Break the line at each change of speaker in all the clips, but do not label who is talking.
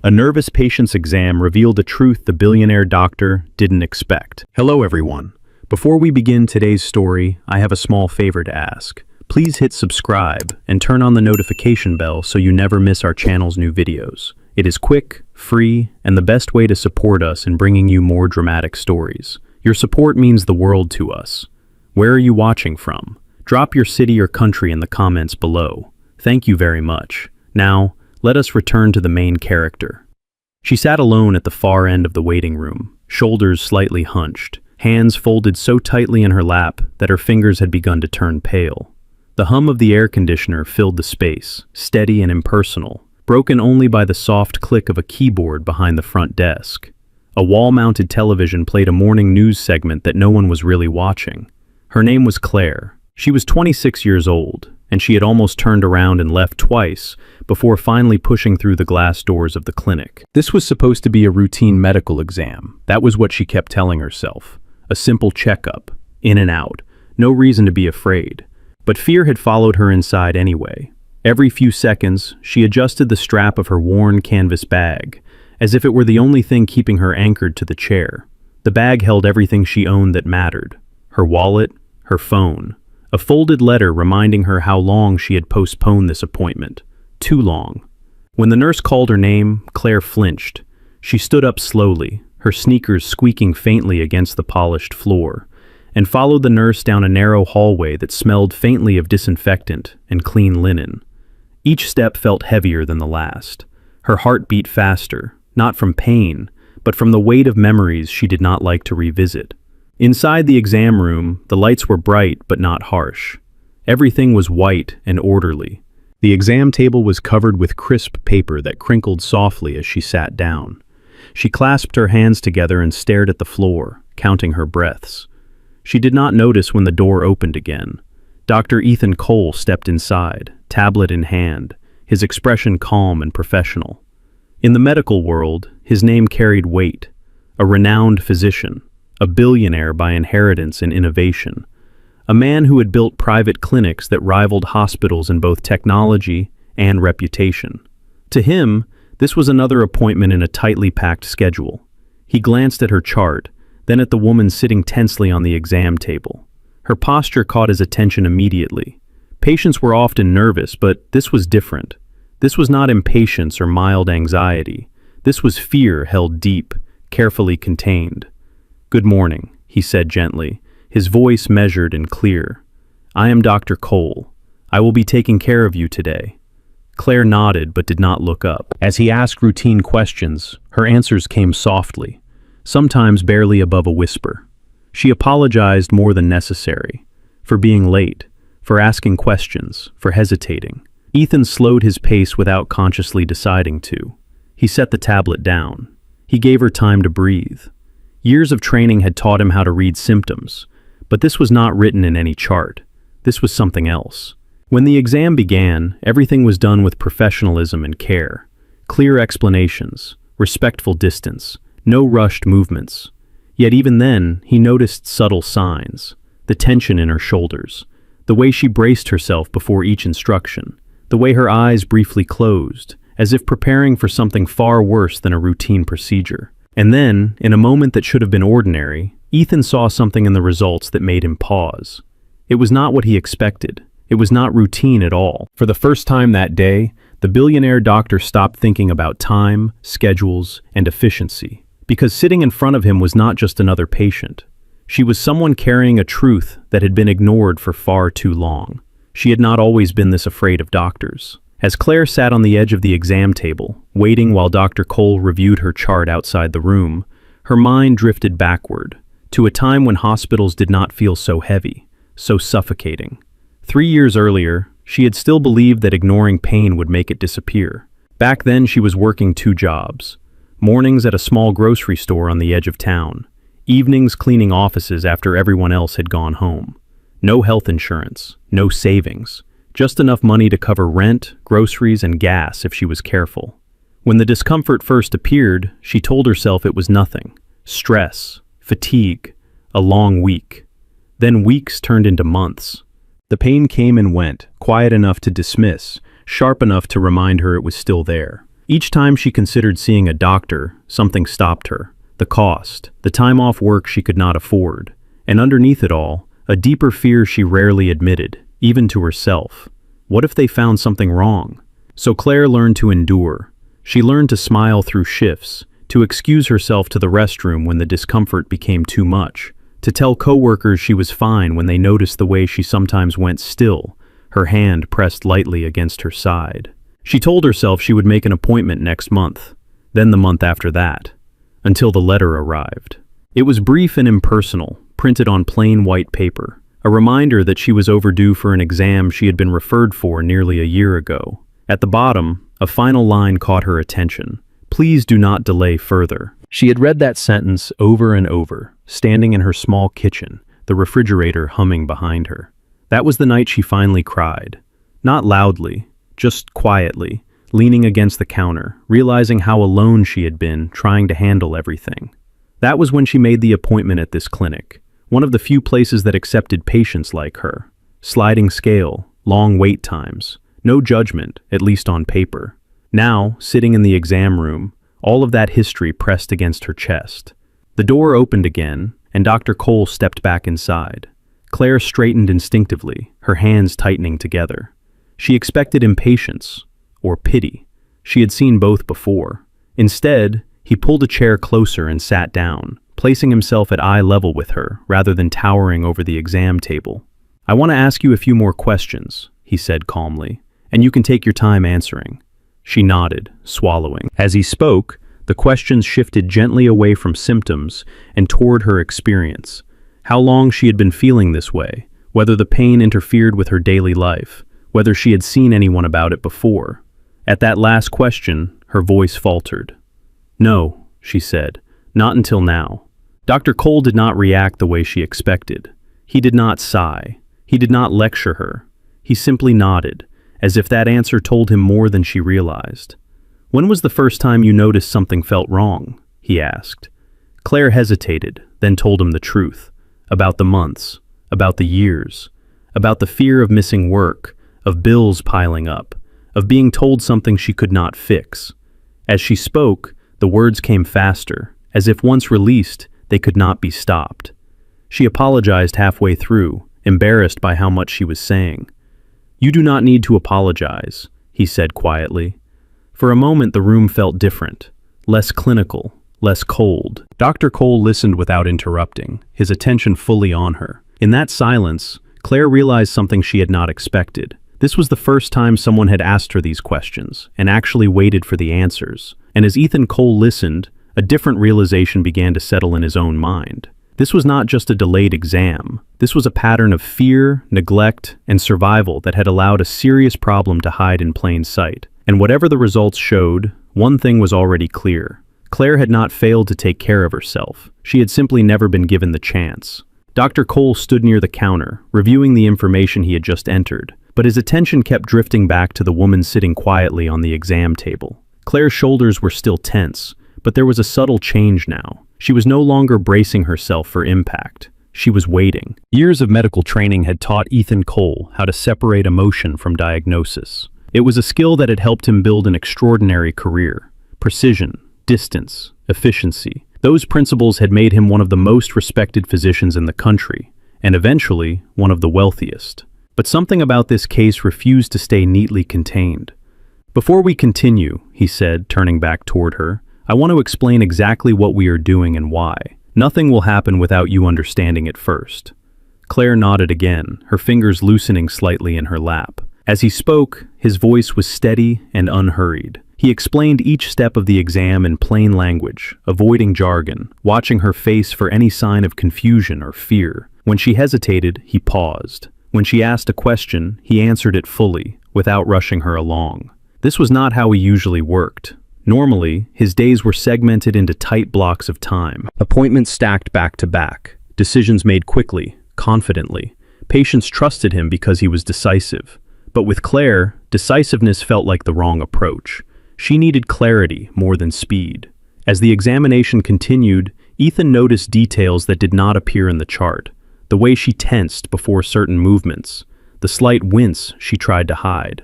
A nervous patient's exam revealed a truth the billionaire doctor didn't expect. Hello everyone. Before we begin today's story, I have a small favor to ask. Please hit subscribe and turn on the notification bell so you never miss our channel's new videos. It is quick, free, and the best way to support us in bringing you more dramatic stories. Your support means the world to us. Where are you watching from? Drop your city or country in the comments below. Thank you very much. Now, let us return to the main character. She sat alone at the far end of the waiting room, shoulders slightly hunched, hands folded so tightly in her lap that her fingers had begun to turn pale. The hum of the air conditioner filled the space, steady and impersonal, broken only by the soft click of a keyboard behind the front desk. A wall-mounted television played a morning news segment that no one was really watching. Her name was Claire. She was 26 years old, and she had almost turned around and left twice before finally pushing through the glass doors of the clinic. This was supposed to be a routine medical exam. That was what she kept telling herself. A simple checkup, in and out, no reason to be afraid. But fear had followed her inside anyway. Every few seconds, she adjusted the strap of her worn canvas bag, as if it were the only thing keeping her anchored to the chair. The bag held everything she owned that mattered: her wallet, her phone, a folded letter reminding her how long she had postponed this appointment. Too long. When the nurse called her name, Claire flinched. She stood up slowly, her sneakers squeaking faintly against the polished floor, and followed the nurse down a narrow hallway that smelled faintly of disinfectant and clean linen. Each step felt heavier than the last. Her heart beat faster, not from pain, but from the weight of memories she did not like to revisit. Inside the exam room, the lights were bright but not harsh. Everything was white and orderly. The exam table was covered with crisp paper that crinkled softly as she sat down. She clasped her hands together and stared at the floor, counting her breaths. She did not notice when the door opened again. Dr. Ethan Cole stepped inside, tablet in hand, his expression calm and professional. In the medical world, his name carried weight. A renowned physician, a billionaire by inheritance and innovation, a man who had built private clinics that rivaled hospitals in both technology and reputation. To him, this was another appointment in a tightly packed schedule. He glanced at her chart, then at the woman sitting tensely on the exam table. Her posture caught his attention immediately. Patients were often nervous, but this was different. This was not impatience or mild anxiety. This was fear held deep, carefully contained. "Good morning," he said gently, his voice measured and clear. "I am Dr. Cole. I will be taking care of you today." Claire nodded but did not look up. As he asked routine questions, her answers came softly, sometimes barely above a whisper. She apologized more than necessary, for being late, for asking questions, for hesitating. Ethan slowed his pace without consciously deciding to. He set the tablet down. He gave her time to breathe. Years of training had taught him how to read symptoms, but this was not written in any chart. This was something else. When the exam began, everything was done with professionalism and care. Clear explanations, respectful distance, no rushed movements. Yet even then, he noticed subtle signs: the tension in her shoulders, the way she braced herself before each instruction, the way her eyes briefly closed, as if preparing for something far worse than a routine procedure. And then, in a moment that should have been ordinary, Ethan saw something in the results that made him pause. It was not what he expected. It was not routine at all. For the first time that day, the billionaire doctor stopped thinking about time, schedules, and efficiency. Because sitting in front of him was not just another patient. She was someone carrying a truth that had been ignored for far too long. She had not always been this afraid of doctors. As Claire sat on the edge of the exam table, waiting while Dr. Cole reviewed her chart outside the room, her mind drifted backward, to a time when hospitals did not feel so heavy, so suffocating. 3 years earlier, she had still believed that ignoring pain would make it disappear. Back then, she was working 2 jobs. Mornings at a small grocery store on the edge of town, evenings cleaning offices after everyone else had gone home. No health insurance, no savings. Just enough money to cover rent, groceries, and gas if she was careful. When the discomfort first appeared, she told herself it was nothing. Stress, fatigue, a long week. Then weeks turned into months. The pain came and went, quiet enough to dismiss, sharp enough to remind her it was still there. Each time she considered seeing a doctor, something stopped her. The cost, the time off work she could not afford, and underneath it all, a deeper fear she rarely admitted, even to herself. What if they found something wrong? So Claire learned to endure. She learned to smile through shifts, to excuse herself to the restroom when the discomfort became too much, to tell coworkers she was fine when they noticed the way she sometimes went still, her hand pressed lightly against her side. She told herself she would make an appointment next month, then the month after that, until the letter arrived. It was brief and impersonal, printed on plain white paper, a reminder that she was overdue for an exam she had been referred for nearly a year ago. At the bottom, a final line caught her attention. "Please do not delay further." She had read that sentence over and over, standing in her small kitchen, the refrigerator humming behind her. That was the night she finally cried. Not loudly, just quietly, leaning against the counter, realizing how alone she had been trying to handle everything. That was when she made the appointment at this clinic, one of the few places that accepted patients like her. Sliding scale, long wait times, no judgment, at least on paper. Now, sitting in the exam room, all of that history pressed against her chest. The door opened again, and Dr. Cole stepped back inside. Claire straightened instinctively, her hands tightening together. She expected impatience, or pity. She had seen both before. Instead, he pulled a chair closer and sat down, placing himself at eye level with her rather than towering over the exam table. "I want to ask you a few more questions," he said calmly, "and you can take your time answering." She nodded, swallowing. As he spoke, the questions shifted gently away from symptoms and toward her experience. How long she had been feeling this way, whether the pain interfered with her daily life, whether she had seen anyone about it before. At that last question, her voice faltered. "No," she said, "not until now." Dr. Cole did not react the way she expected. He did not sigh. He did not lecture her. He simply nodded, as if that answer told him more than she realized. "When was the first time you noticed something felt wrong?" he asked. Claire hesitated, then told him the truth. About the months, about the years, about the fear of missing work, of bills piling up, of being told something she could not fix. As she spoke, the words came faster, as if once released, they could not be stopped. She apologized halfway through, embarrassed by how much she was saying. "You do not need to apologize," he said quietly. For a moment the room felt different, less clinical, less cold. Dr. Cole listened without interrupting, his attention fully on her. In that silence, Claire realized something she had not expected. This was the first time someone had asked her these questions, and actually waited for the answers. And as Ethan Cole listened, a different realization began to settle in his own mind. This was not just a delayed exam. This was a pattern of fear, neglect, and survival that had allowed a serious problem to hide in plain sight. And whatever the results showed, one thing was already clear. Claire had not failed to take care of herself. She had simply never been given the chance. Dr. Cole stood near the counter, reviewing the information he had just entered, but his attention kept drifting back to the woman sitting quietly on the exam table. Claire's shoulders were still tense, but there was a subtle change now. She was no longer bracing herself for impact. She was waiting. Years of medical training had taught Ethan Cole how to separate emotion from diagnosis. It was a skill that had helped him build an extraordinary career. Precision, distance, efficiency. Those principles had made him one of the most respected physicians in the country, and eventually one of the wealthiest. But something about this case refused to stay neatly contained. "Before we continue," he said, turning back toward her, "I want to explain exactly what we are doing and why. Nothing will happen without you understanding it first." Claire nodded again, her fingers loosening slightly in her lap. As he spoke, his voice was steady and unhurried. He explained each step of the exam in plain language, avoiding jargon, watching her face for any sign of confusion or fear. When she hesitated, he paused. When she asked a question, he answered it fully, without rushing her along. This was not how he usually worked. Normally, his days were segmented into tight blocks of time. Appointments stacked back to back. Decisions made quickly, confidently. Patients trusted him because he was decisive. But with Claire, decisiveness felt like the wrong approach. She needed clarity more than speed. As the examination continued, Ethan noticed details that did not appear in the chart. The way she tensed before certain movements. The slight wince she tried to hide.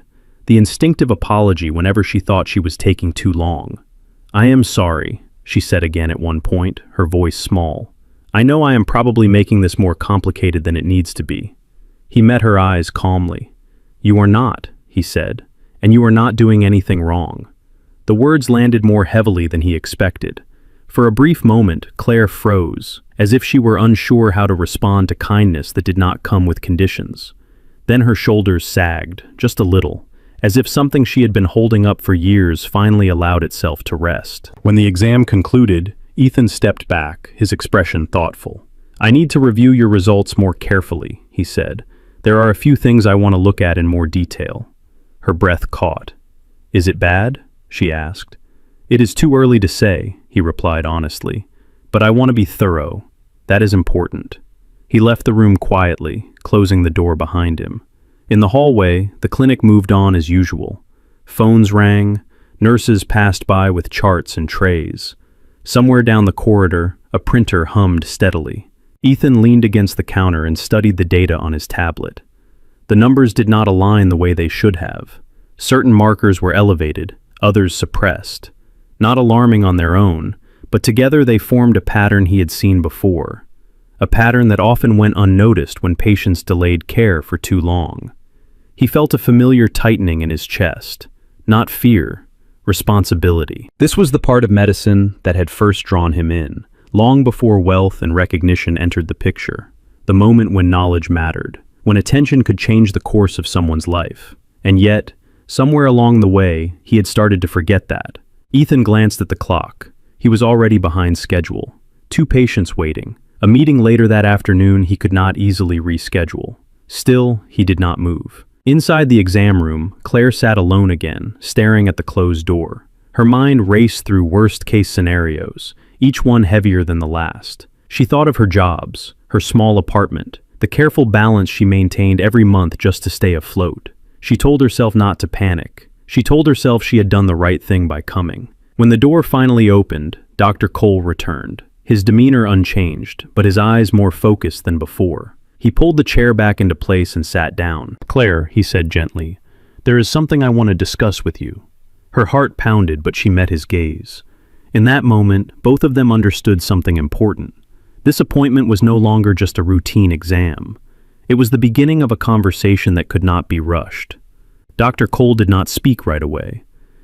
the instinctive apology whenever she thought she was taking too long. "I am sorry," she said again at one point, her voice small. "I know I am probably making this more complicated than it needs to be." He met her eyes calmly. "You are not," he said, "and you are not doing anything wrong." The words landed more heavily than he expected. For a brief moment, Claire froze, as if she were unsure how to respond to kindness that did not come with conditions. Then her shoulders sagged, just a little, as if something she had been holding up for years finally allowed itself to rest. When the exam concluded, Ethan stepped back, his expression thoughtful. "I need to review your results more carefully," he said. "There are a few things I want to look at in more detail." Her breath caught. "Is it bad?" she asked. "It is too early to say," he replied honestly. "But I want to be thorough. That is important." He left the room quietly, closing the door behind him. In the hallway, the clinic moved on as usual. Phones rang, nurses passed by with charts and trays. Somewhere down the corridor, a printer hummed steadily. Ethan leaned against the counter and studied the data on his tablet. The numbers did not align the way they should have. Certain markers were elevated, others suppressed. Not alarming on their own, but together they formed a pattern he had seen before. A pattern that often went unnoticed when patients delayed care for too long. He felt a familiar tightening in his chest. Not fear, responsibility. This was the part of medicine that had first drawn him in, long before wealth and recognition entered the picture. The moment when knowledge mattered, when attention could change the course of someone's life. And yet, somewhere along the way, he had started to forget that. Ethan glanced at the clock. He was already behind schedule. 2 patients waiting. A meeting later that afternoon he could not easily reschedule. Still, he did not move. Inside the exam room, Claire sat alone again, staring at the closed door. Her mind raced through worst-case scenarios, each one heavier than the last. She thought of her jobs, her small apartment, the careful balance she maintained every month just to stay afloat. She told herself not to panic. She told herself she had done the right thing by coming. When the door finally opened, Dr. Cole returned, his demeanor unchanged, but his eyes more focused than before. He pulled the chair back into place and sat down. "Claire," he said gently, "there is something I want to discuss with you." Her heart pounded, but she met his gaze. In that moment, both of them understood something important. This appointment was no longer just a routine exam. It was the beginning of a conversation that could not be rushed. Dr. Cole did not speak right away.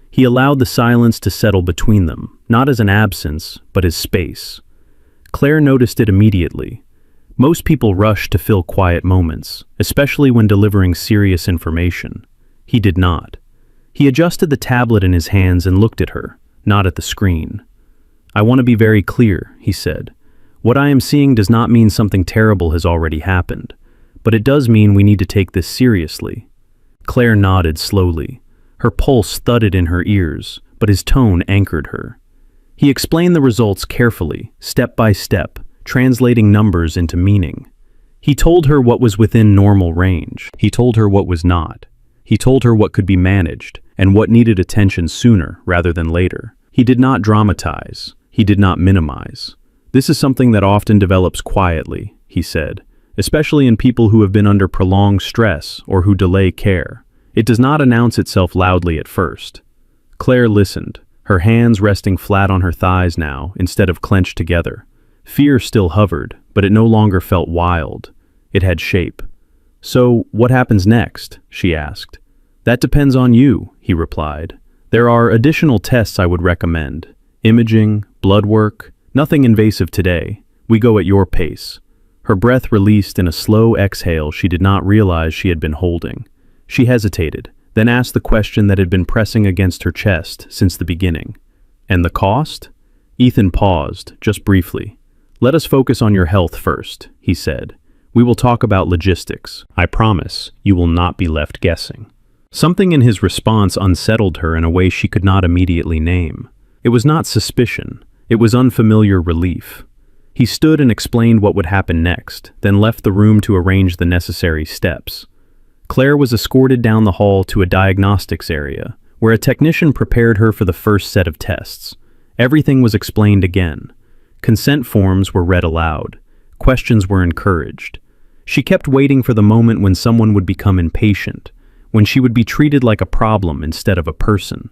He allowed the silence to settle between them, not as an absence, but as space. Claire noticed it immediately. Most people rush to fill quiet moments, especially when delivering serious information. He did not. He adjusted the tablet in his hands and looked at her, not at the screen. "I want to be very clear," he said. "What I am seeing does not mean something terrible has already happened, but it does mean we need to take this seriously." Claire nodded slowly. Her pulse thudded in her ears, but his tone anchored her. He explained the results carefully, step by step, translating numbers into meaning. He told her what was within normal range. He told her what was not. He told her what could be managed, and what needed attention sooner rather than later. He did not dramatize. He did not minimize. "This is something that often develops quietly," he said, "especially in people who have been under prolonged stress or who delay care. It does not announce itself loudly at first." Claire listened, her hands resting flat on her thighs now instead of clenched together. Fear still hovered, but it no longer felt wild. It had shape. "So, what happens next?" she asked. "That depends on you," he replied. "There are additional tests I would recommend. Imaging, blood work, nothing invasive today. We go at your pace." Her breath released in a slow exhale she did not realize she had been holding. She hesitated, then asked the question that had been pressing against her chest since the beginning. "And the cost?" Ethan paused, just briefly. "Let us focus on your health first," he said. "We will talk about logistics. I promise you will not be left guessing." Something in his response unsettled her in a way she could not immediately name. It was not suspicion. It was unfamiliar relief. He stood and explained what would happen next, then left the room to arrange the necessary steps. Claire was escorted down the hall to a diagnostics area, where a technician prepared her for the first set of tests. Everything was explained again. Consent forms were read aloud. Questions were encouraged. She kept waiting for the moment when someone would become impatient, when she would be treated like a problem instead of a person.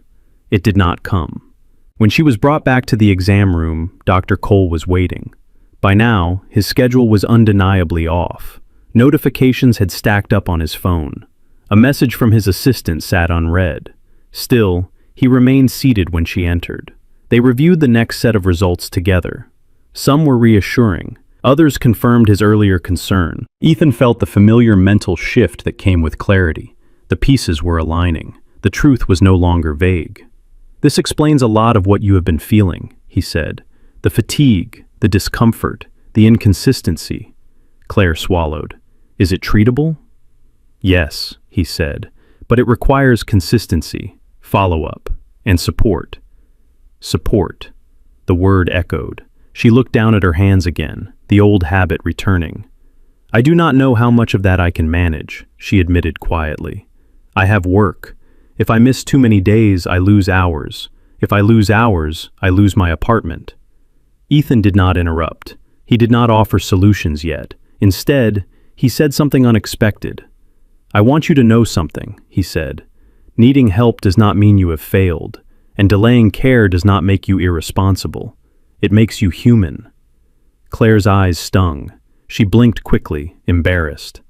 It did not come. When she was brought back to the exam room, Dr. Cole was waiting. By now, his schedule was undeniably off. Notifications had stacked up on his phone. A message from his assistant sat unread. Still, he remained seated when she entered. They reviewed the next set of results together. Some were reassuring. Others confirmed his earlier concern. Ethan felt the familiar mental shift that came with clarity. The pieces were aligning. The truth was no longer vague. "This explains a lot of what you have been feeling," he said. "The fatigue, the discomfort, the inconsistency." Claire swallowed. "Is it treatable?" "Yes," he said, "but it requires consistency, follow-up, and support." Support. The word echoed. She looked down at her hands again, the old habit returning. "I do not know how much of that I can manage," she admitted quietly. "I have work. If I miss too many days, I lose hours. If I lose hours, I lose my apartment." Ethan did not interrupt. He did not offer solutions yet. Instead, he said something unexpected. "I want you to know something," he said. "Needing help does not mean you have failed, and delaying care does not make you irresponsible. It makes you human." Claire's eyes stung. She blinked quickly, embarrassed.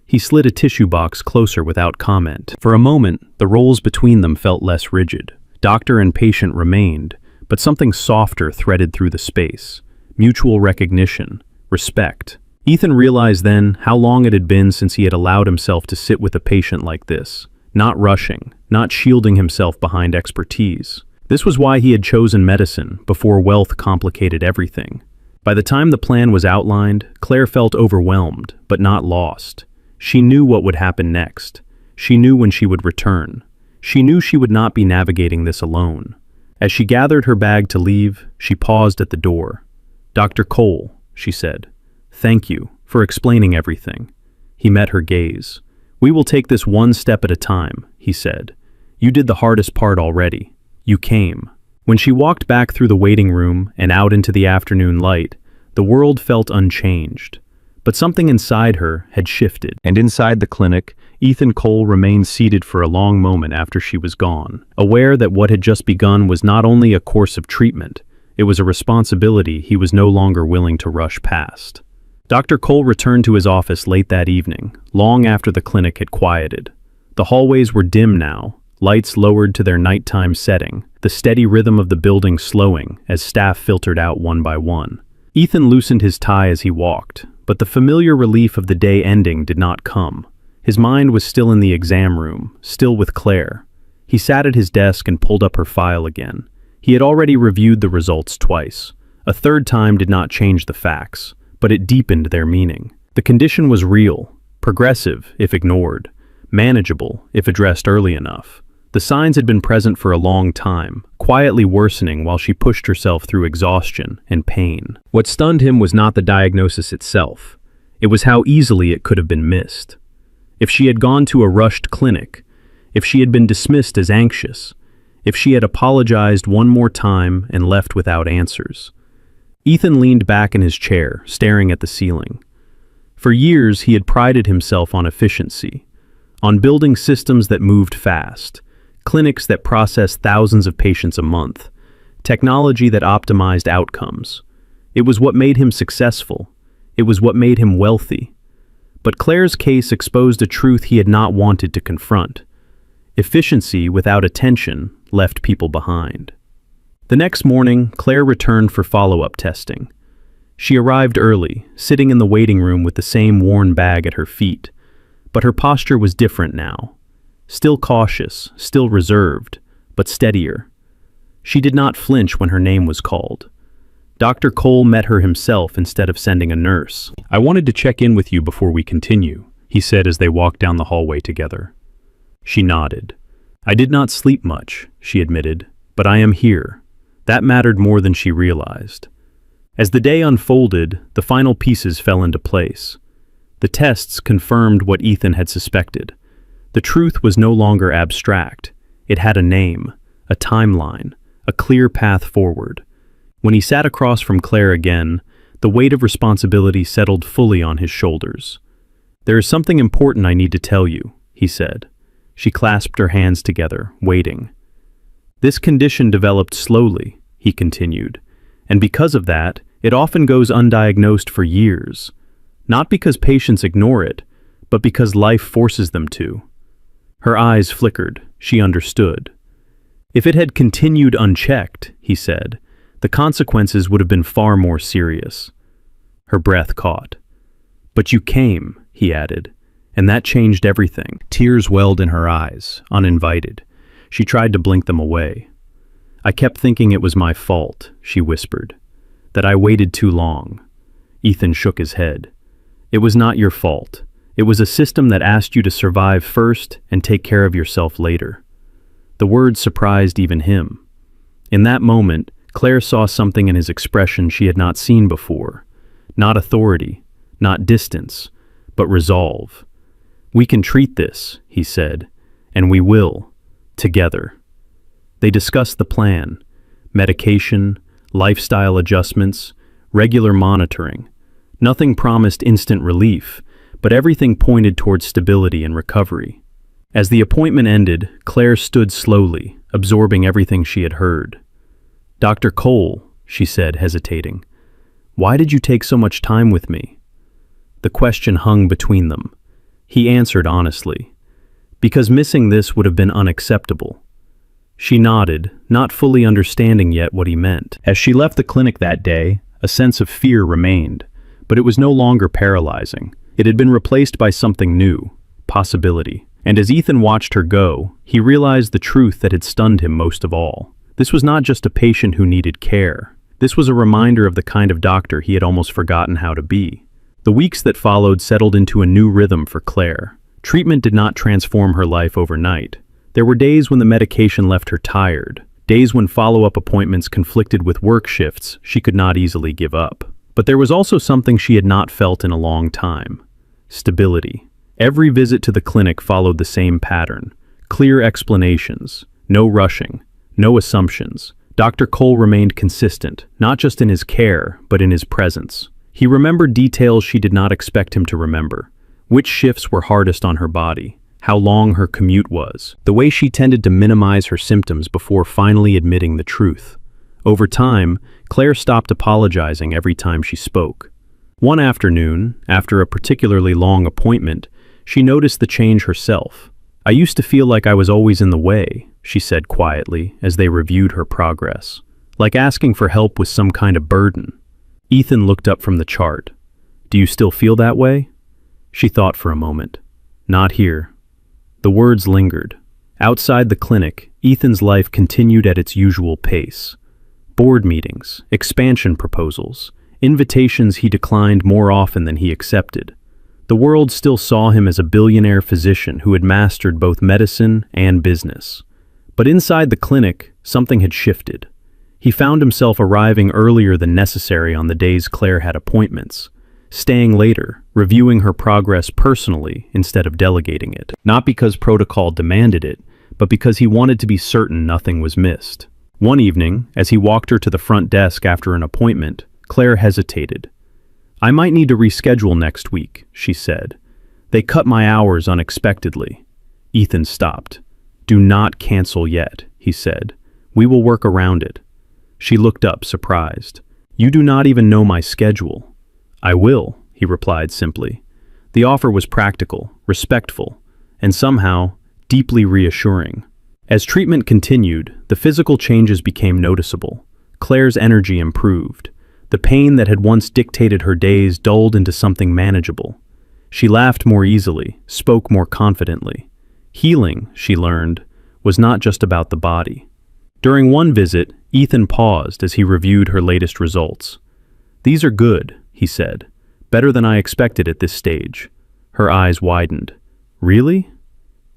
He slid a tissue box closer without comment. For a moment, the roles between them felt less rigid. Doctor and patient remained, but something softer threaded through the space. Mutual recognition, respect. Ethan realized then how long it had been since he had allowed himself to sit with a patient like this, not rushing, not shielding himself behind expertise. This was why he had chosen medicine before wealth complicated everything. By the time the plan was outlined, Claire felt overwhelmed, but not lost. She knew what would happen next. She knew when she would return. She knew she would not be navigating this alone. As she gathered her bag to leave, she paused at the door. "Dr. Cole," she said, "thank you for explaining everything." He met her gaze. "We will take this one step at a time," he said. "You did the hardest part already. You came." When she walked back through the waiting room and out into the afternoon light, the world felt unchanged. But something inside her had shifted. And inside the clinic, Ethan Cole remained seated for a long moment after she was gone, aware that what had just begun was not only a course of treatment, it was a responsibility he was no longer willing to rush past. Dr. Cole returned to his office late that evening, long after the clinic had quieted. The hallways were dim now, lights lowered to their nighttime setting, the steady rhythm of the building slowing as staff filtered out one by one. Ethan loosened his tie as he walked, but the familiar relief of the day ending did not come. His mind was still in the exam room, still with Claire. He sat at his desk and pulled up her file again. He had already reviewed the results twice. A third time did not change the facts, but it deepened their meaning. The condition was real, progressive if ignored, manageable if addressed early enough. The signs had been present for a long time, quietly worsening while she pushed herself through exhaustion and pain. What stunned him was not the diagnosis itself. It was how easily it could have been missed. If she had gone to a rushed clinic, if she had been dismissed as anxious, if she had apologized one more time and left without answers. Ethan leaned back in his chair, staring at the ceiling. For years, he had prided himself on efficiency, on building systems that moved fast, clinics that processed thousands of patients a month, technology that optimized outcomes. It was what made him successful. It was what made him wealthy. But Claire's case exposed a truth he had not wanted to confront. Efficiency without attention left people behind. The next morning, Claire returned for follow-up testing. She arrived early, sitting in the waiting room with the same worn bag at her feet. But her posture was different now. Still cautious, still reserved, but steadier. She did not flinch when her name was called. Dr. Cole met her himself instead of sending a nurse. "I wanted to check in with you before we continue," he said as they walked down the hallway together. She nodded. "I did not sleep much," she admitted, "but I am here." That mattered more than she realized. As the day unfolded, the final pieces fell into place. The tests confirmed what Ethan had suspected. The truth was no longer abstract. It had a name, a timeline, a clear path forward. When he sat across from Claire again, the weight of responsibility settled fully on his shoulders. "There is something important I need to tell you," he said. She clasped her hands together, waiting. This condition developed slowly, he continued, and because of that, it often goes undiagnosed for years. Not because patients ignore it, but because life forces them to. Her eyes flickered. She understood. If it had continued unchecked, he said, the consequences would have been far more serious. Her breath caught. But you came, he added, and that changed everything. Tears welled in her eyes, uninvited. She tried to blink them away. I kept thinking it was my fault, she whispered, that I waited too long. Ethan shook his head. It was not your fault. It was a system that asked you to survive first and take care of yourself later. The words surprised even him. In that moment, Claire saw something in his expression she had not seen before. Not authority, not distance, but resolve. We can treat this, he said, and we will, together. They discussed the plan, medication, lifestyle adjustments, regular monitoring. Nothing promised instant relief, but everything pointed towards stability and recovery. As the appointment ended, Claire stood slowly, absorbing everything she had heard. Dr. Cole, she said, hesitating, why did you take so much time with me? The question hung between them. He answered honestly, because missing this would have been unacceptable. She nodded, not fully understanding yet what he meant. As she left the clinic that day, a sense of fear remained, but it was no longer paralyzing. It had been replaced by something new, possibility. And as Ethan watched her go, he realized the truth that had stunned him most of all. This was not just a patient who needed care. This was a reminder of the kind of doctor he had almost forgotten how to be. The weeks that followed settled into a new rhythm for Claire. Treatment did not transform her life overnight. There were days when the medication left her tired, days when follow-up appointments conflicted with work shifts she could not easily give up. But there was also something she had not felt in a long time: stability. Every visit to the clinic followed the same pattern: clear explanations, no rushing, no assumptions. Dr. Cole remained consistent, not just in his care, but in his presence. He remembered details she did not expect him to remember: which shifts were hardest on her body, how long her commute was, the way she tended to minimize her symptoms before finally admitting the truth. Over time, Claire stopped apologizing every time she spoke. One afternoon, after a particularly long appointment, she noticed the change herself. I used to feel like I was always in the way, she said quietly as they reviewed her progress, like asking for help was some kind of burden. Ethan looked up from the chart. Do you still feel that way? She thought for a moment. Not here. The words lingered. Outside the clinic, Ethan's life continued at its usual pace. Board meetings, expansion proposals, invitations he declined more often than he accepted. The world still saw him as a billionaire physician who had mastered both medicine and business. But inside the clinic, something had shifted. He found himself arriving earlier than necessary on the days Claire had appointments, staying later, reviewing her progress personally instead of delegating it. Not because protocol demanded it, but because he wanted to be certain nothing was missed. One evening, as he walked her to the front desk after an appointment, Claire hesitated. I might need to reschedule next week, she said. They cut my hours unexpectedly. Ethan stopped. Do not cancel yet, he said. We will work around it. She looked up, surprised. You do not even know my schedule. I will, he replied simply. The offer was practical, respectful, and somehow deeply reassuring. As treatment continued, the physical changes became noticeable. Claire's energy improved. The pain that had once dictated her days dulled into something manageable. She laughed more easily, spoke more confidently. Healing, she learned, was not just about the body. During one visit, Ethan paused as he reviewed her latest results. These are good, he said. Better than I expected at this stage. Her eyes widened. Really?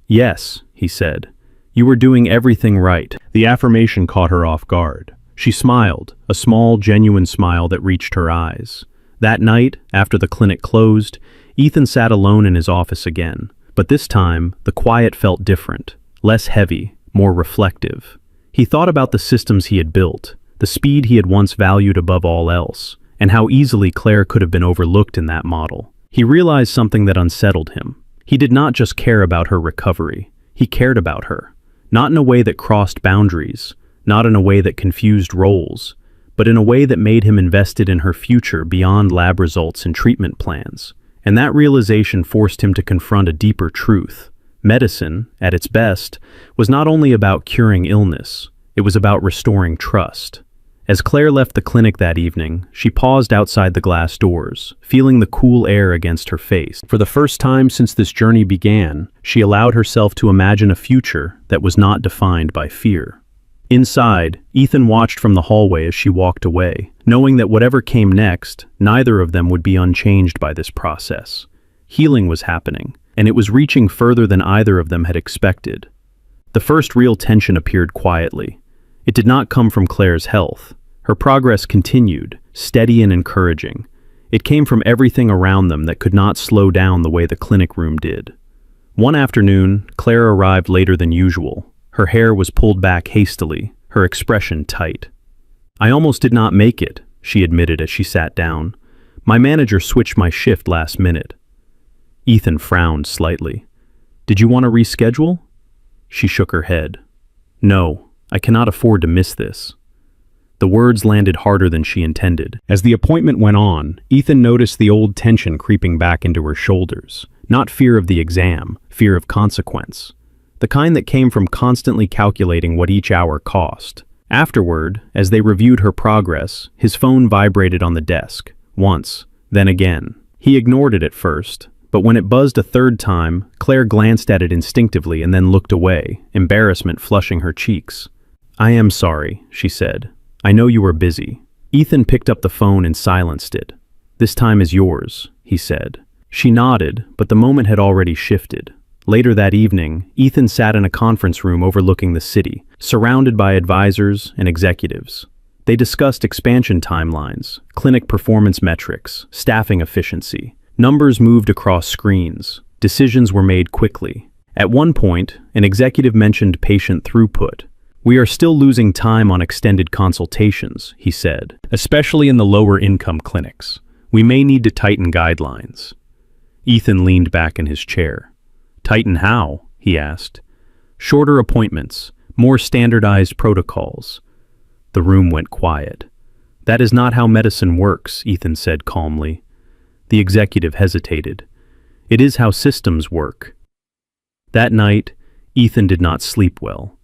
Yes, he said. You were doing everything right. The affirmation caught her off guard. She smiled, a small, genuine smile that reached her eyes. That night, after the clinic closed, Ethan sat alone in his office again. But this time, the quiet felt different, less heavy, more reflective. He thought about the systems he had built, the speed he had once valued above all else, and how easily Claire could have been overlooked in that model. He realized something that unsettled him. He did not just care about her recovery. He cared about her, not in a way that crossed boundaries, not in a way that confused roles, but in a way that made him invested in her future beyond lab results and treatment plans. And that realization forced him to confront a deeper truth. Medicine, at its best, was not only about curing illness, it was about restoring trust. As Claire left the clinic that evening, she paused outside the glass doors, feeling the cool air against her face. For the first time since this journey began, she allowed herself to imagine a future that was not defined by fear. Inside, Ethan watched from the hallway as she walked away, knowing that whatever came next, neither of them would be unchanged by this process. Healing was happening, and it was reaching further than either of them had expected. The first real tension appeared quietly. It did not come from Claire's health. Her progress continued, steady and encouraging. It came from everything around them that could not slow down the way the clinic room did. One afternoon, Claire arrived later than usual. Her hair was pulled back hastily, her expression tight. "I almost did not make it," she admitted as she sat down. "My manager switched my shift last minute." Ethan frowned slightly. "Did you want to reschedule?" She shook her head. "No. I cannot afford to miss this." The words landed harder than she intended. As the appointment went on, Ethan noticed the old tension creeping back into her shoulders. Not fear of the exam, fear of consequence. The kind that came from constantly calculating what each hour cost. Afterward, as they reviewed her progress, his phone vibrated on the desk. Once, then again. He ignored it at first, but when it buzzed a third time, Claire glanced at it instinctively and then looked away, embarrassment flushing her cheeks. "I am sorry," she said. "I know you were busy." Ethan picked up the phone and silenced it. "This time is yours," he said. She nodded, but the moment had already shifted. Later that evening, Ethan sat in a conference room overlooking the city, surrounded by advisors and executives. They discussed expansion timelines, clinic performance metrics, staffing efficiency. Numbers moved across screens. Decisions were made quickly. At one point, an executive mentioned patient throughput. "We are still losing time on extended consultations," he said, "especially in the lower-income clinics. We may need to tighten guidelines." Ethan leaned back in his chair. "Tighten how?" he asked. "Shorter appointments, more standardized protocols." The room went quiet. "That is not how medicine works," Ethan said calmly. The executive hesitated. "It is how systems work." That night, Ethan did not sleep well.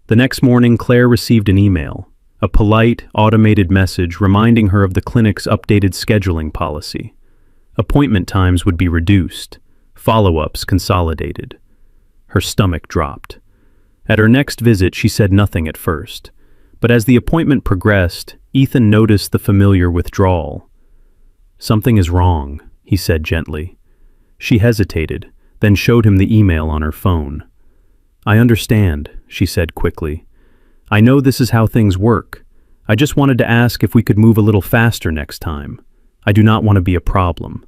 The next morning, Claire received an email, a polite, automated message reminding her of the clinic's updated scheduling policy. Appointment times would be reduced, follow-ups consolidated. Her stomach dropped. At her next visit, she said nothing at first, but as the appointment progressed, Ethan noticed the familiar withdrawal. "Something is wrong," he said gently. She hesitated, then showed him the email on her phone. "I understand," she said quickly. "I know this is how things work. I just wanted to ask if we could move a little faster next time. I do not want to be a problem."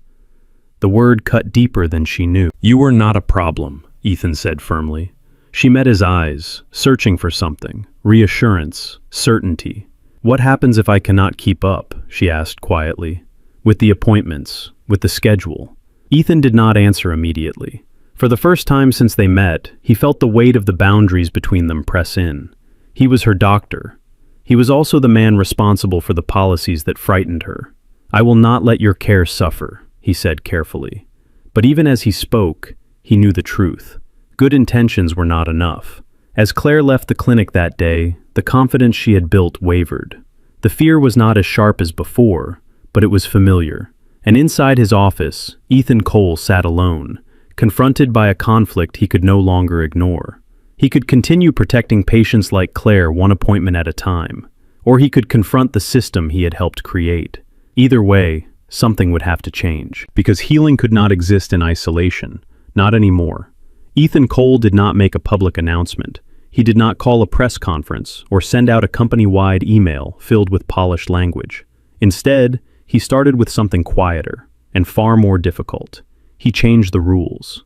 The word cut deeper than she knew. "You are not a problem," Ethan said firmly. She met his eyes, searching for something, reassurance, certainty. "What happens if I cannot keep up?" she asked quietly. "With the appointments, with the schedule." Ethan did not answer immediately. For the first time since they met, he felt the weight of the boundaries between them press in. He was her doctor. He was also the man responsible for the policies that frightened her. "I will not let your care suffer," he said carefully. But even as he spoke, he knew the truth. Good intentions were not enough. As Claire left the clinic that day, the confidence she had built wavered. The fear was not as sharp as before, but it was familiar. And inside his office, Ethan Cole sat alone, confronted by a conflict he could no longer ignore. He could continue protecting patients like Claire one appointment at a time, or he could confront the system he had helped create. Either way, something would have to change, because healing could not exist in isolation, not anymore. Ethan Cole did not make a public announcement. He did not call a press conference or send out a company-wide email filled with polished language. Instead, he started with something quieter and far more difficult. He changed the rules.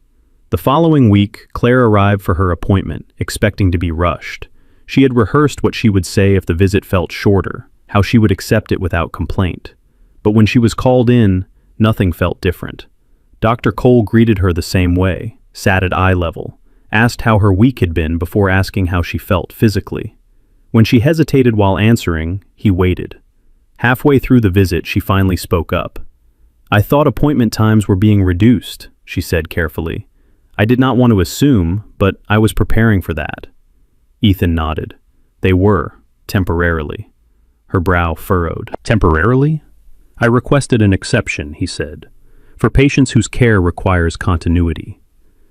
The following week, Claire arrived for her appointment, expecting to be rushed. She had rehearsed what she would say if the visit felt shorter, how she would accept it without complaint. But when she was called in, nothing felt different. Dr. Cole greeted her the same way, sat at eye level, asked how her week had been before asking how she felt physically. When she hesitated while answering, he waited. Halfway through the visit, she finally spoke up. "I thought appointment times were being reduced," she said carefully. "I did not want to assume, but I was preparing for that." Ethan nodded. "They were, temporarily." Her brow furrowed. "Temporarily?" "I requested an exception," he said, "for patients whose care requires continuity."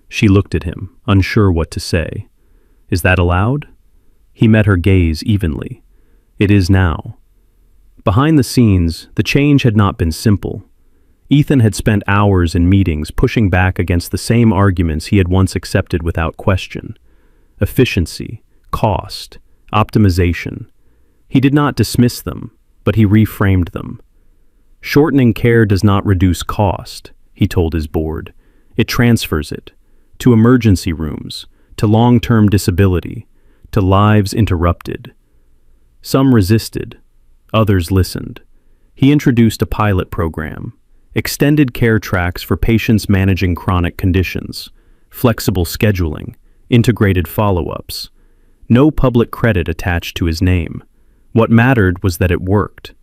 She looked at him, unsure what to say. "Is that allowed?" He met her gaze evenly. "It is now." Behind the scenes, the change had not been simple. Ethan had spent hours in meetings pushing back against the same arguments he had once accepted without question. Efficiency, cost, optimization. He did not dismiss them, but he reframed them. "Shortening care does not reduce cost," he told his board. "It transfers it to emergency rooms, to long-term disability, to lives interrupted." Some resisted, others listened. He introduced a pilot program, extended care tracks for patients managing chronic conditions, flexible scheduling, integrated follow-ups. No public credit attached to his name. What mattered was that it worked.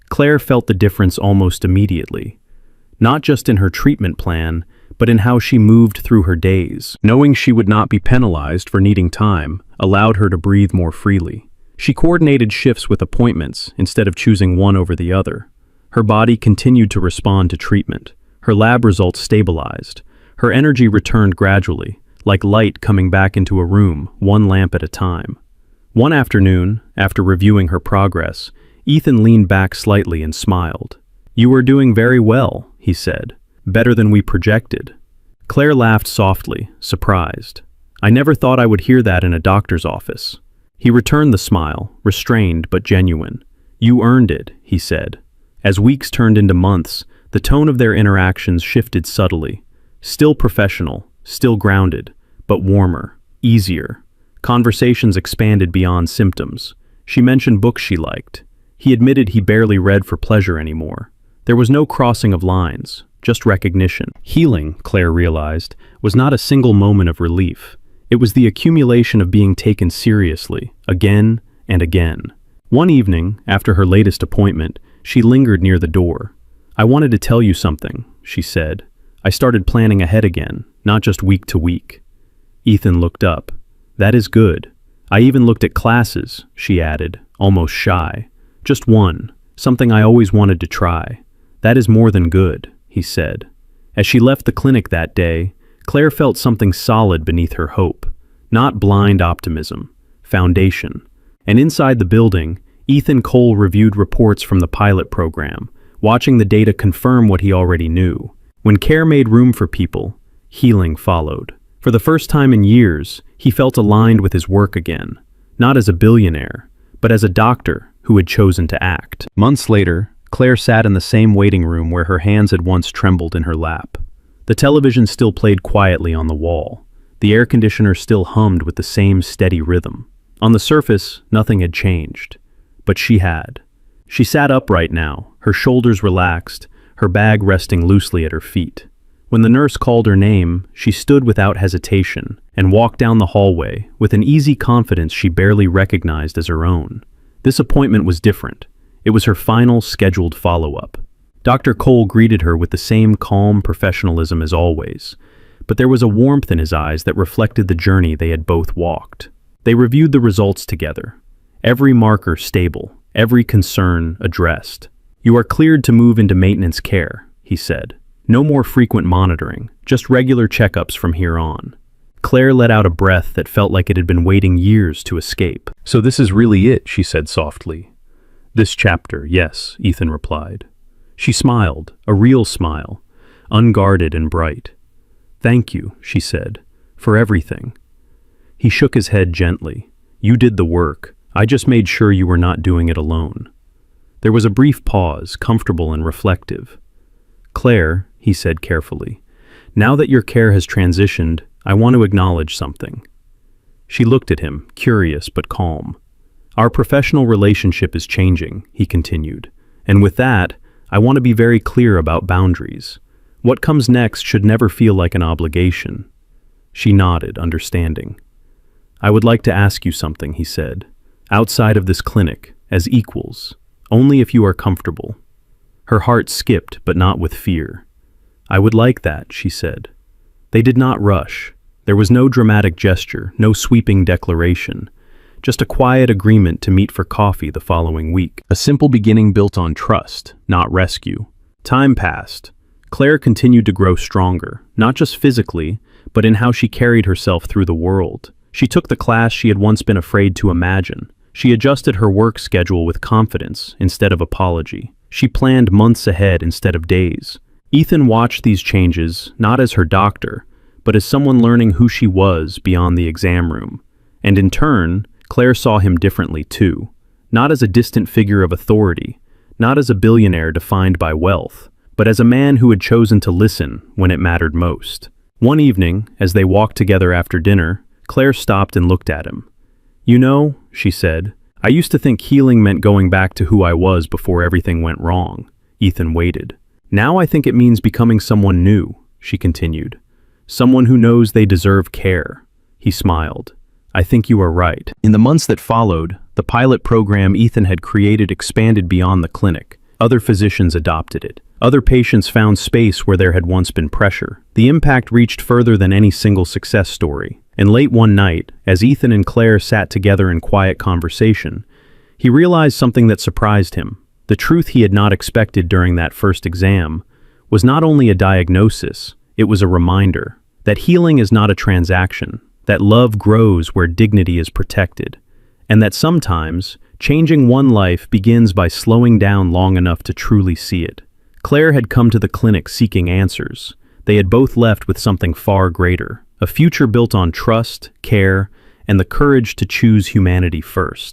Claire felt the difference almost immediately, not just in her treatment plan, but in how she moved through her days. Knowing she would not be penalized for needing time allowed her to breathe more freely. She coordinated shifts with appointments instead of choosing one over the other. Her body continued to respond to treatment. Her lab results stabilized. Her energy returned gradually, like light coming back into a room, one lamp at a time. One afternoon, after reviewing her progress, Ethan leaned back slightly and smiled. "You are doing very well," he said. "Better than we projected." Claire laughed softly, surprised. "I never thought I would hear that in a doctor's office." He returned the smile, restrained but genuine. "You earned it," he said. As weeks turned into months, the tone of their interactions shifted subtly. Still professional, still grounded, but warmer, easier. Conversations expanded beyond symptoms. She mentioned books she liked. He admitted he barely read for pleasure anymore. There was no crossing of lines, just recognition. Healing, Claire realized, was not a single moment of relief. It was the accumulation of being taken seriously, again and again. One evening, after her latest appointment, she lingered near the door. "I wanted to tell you something," she said. "I started planning ahead again, not just week to week." Ethan looked up. "That is good. I even looked at classes," she added, almost shy. "Just one, something I always wanted to try." "That is more than good," he said. As she left the clinic that day, Claire felt something solid beneath her hope. Not blind optimism, foundation. And inside the building, Ethan Cole reviewed reports from the pilot program, watching the data confirm what he already knew. When care made room for people, healing followed. For the first time in years, he felt aligned with his work again, not as a billionaire, but as a doctor who had chosen to act. Months later, Claire sat in the same waiting room where her hands had once trembled in her lap. The television still played quietly on the wall. The air conditioner still hummed with the same steady rhythm. On the surface, nothing had changed. But she had. She sat upright now, her shoulders relaxed, her bag resting loosely at her feet. When the nurse called her name, she stood without hesitation and walked down the hallway with an easy confidence she barely recognized as her own. This appointment was different. It was her final scheduled follow-up. Dr. Cole greeted her with the same calm professionalism as always, but there was a warmth in his eyes that reflected the journey they had both walked. They reviewed the results together. Every marker stable, every concern addressed. "You are cleared to move into maintenance care," he said. "No more frequent monitoring, just regular checkups from here on." Claire let out a breath that felt like it had been waiting years to escape. "So this is really it," she said softly. "This chapter, yes," Ethan replied. She smiled, a real smile, unguarded and bright. "Thank you," she said, "for everything." He shook his head gently. "You did the work. I just made sure you were not doing it alone." There was a brief pause, comfortable and reflective. "Claire," he said carefully, "now that your care has transitioned, I want to acknowledge something." She looked at him, curious but calm. "Our professional relationship is changing," he continued, "and with that, I want to be very clear about boundaries. What comes next should never feel like an obligation." She nodded, understanding. "I would like to ask you something," he said. "Outside of this clinic, as equals, only if you are comfortable." Her heart skipped, but not with fear. "I would like that," she said. They did not rush. There was no dramatic gesture, no sweeping declaration. Just a quiet agreement to meet for coffee the following week. A simple beginning built on trust, not rescue. Time passed. Claire continued to grow stronger, not just physically, but in how she carried herself through the world. She took the class she had once been afraid to imagine. She adjusted her work schedule with confidence instead of apology. She planned months ahead instead of days. Ethan watched these changes not as her doctor, but as someone learning who she was beyond the exam room. And in turn, Claire saw him differently too. Not as a distant figure of authority, not as a billionaire defined by wealth, but as a man who had chosen to listen when it mattered most. One evening, as they walked together after dinner, Claire stopped and looked at him. "You know," she said, "I used to think healing meant going back to who I was before everything went wrong." Ethan waited. "Now I think it means becoming someone new," she continued. "Someone who knows they deserve care." He smiled. "I think you are right." In the months that followed, the pilot program Ethan had created expanded beyond the clinic. Other physicians adopted it. Other patients found space where there had once been pressure. The impact reached further than any single success story. And late one night, as Ethan and Claire sat together in quiet conversation, he realized something that surprised him. The truth he had not expected during that first exam was not only a diagnosis, it was a reminder that healing is not a transaction, that love grows where dignity is protected, and that sometimes changing one life begins by slowing down long enough to truly see it. Claire had come to the clinic seeking answers. They had both left with something far greater, a future built on trust, care, and the courage to choose humanity first.